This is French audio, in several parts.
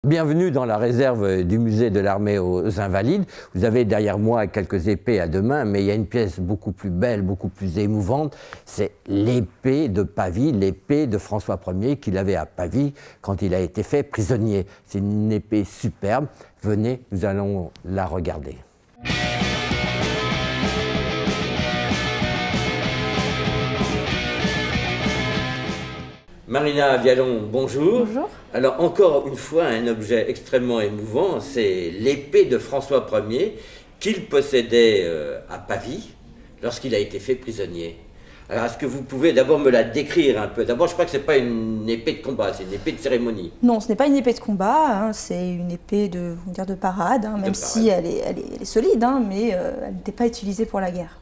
Bienvenue dans la réserve du musée de l'armée aux Invalides. Vous avez derrière moi quelques épées à deux mains, mais il y a une pièce beaucoup plus belle, beaucoup plus émouvante. C'est l'épée de Pavie, l'épée de François Ier qu'il avait à Pavie quand il a été fait prisonnier. C'est une épée superbe. Venez, nous allons la regarder. Marina Vialon, bonjour. Bonjour. Alors encore une fois, un objet extrêmement émouvant, c'est l'épée de François Ier qu'il possédait à Pavie lorsqu'il a été fait prisonnier. Alors est-ce que vous pouvez d'abord me la décrire un peu? D'abord, je crois que ce n'est pas une épée de combat, c'est une épée de cérémonie. Non, ce n'est pas une épée de combat, c'est une épée de parade, même si elle est solide, mais elle n'était pas utilisée pour la guerre.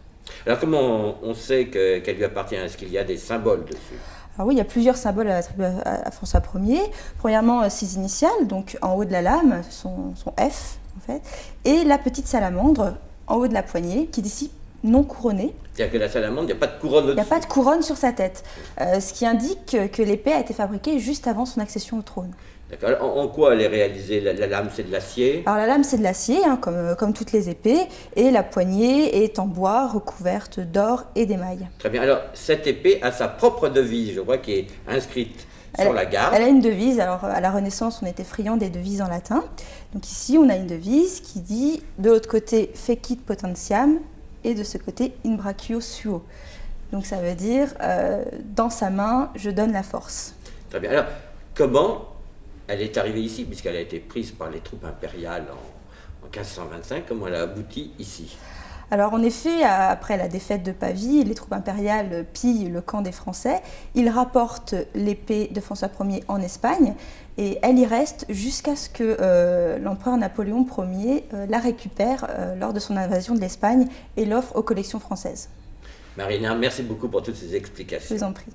Alors comment on sait qu'elle lui appartient? Est-ce qu'il y a des symboles dessus? Alors oui, il y a plusieurs symboles à François Ier. Premièrement, ses initiales, donc en haut de la lame, son F, en fait, et la petite salamandre en haut de la poignée, qui est ici non couronnée. C'est-à-dire que la salamandre, il n'y a pas de couronne au-dessus. Il n'y a pas de couronne sur sa tête, ce qui indique que l'épée a été fabriquée juste avant son accession au trône. D'accord. En quoi elle est réalisée? La lame, c'est de l'acier? Alors la lame, c'est de l'acier, comme toutes les épées, et la poignée est en bois recouverte d'or et d'émail. Très bien. Alors, cette épée a sa propre devise, je vois, qui est inscrite sur la garde. Elle a une devise. Alors, à la Renaissance, on était friand des devises en latin. Donc ici, on a une devise qui dit, de l'autre côté, fecit potentiam, et de ce côté, in brachio suo. Donc ça veut dire, dans sa main, je donne la force. Très bien. Alors, comment elle est arrivée ici, puisqu'elle a été prise par les troupes impériales en 1525, comment elle a abouti ici? Alors en effet, après la défaite de Pavie, les troupes impériales pillent le camp des Français. Ils rapportent l'épée de François Ier en Espagne et elle y reste jusqu'à ce que l'empereur Napoléon Ier la récupère lors de son invasion de l'Espagne et l'offre aux collections françaises. Marina, merci beaucoup pour toutes ces explications. Je vous en prie.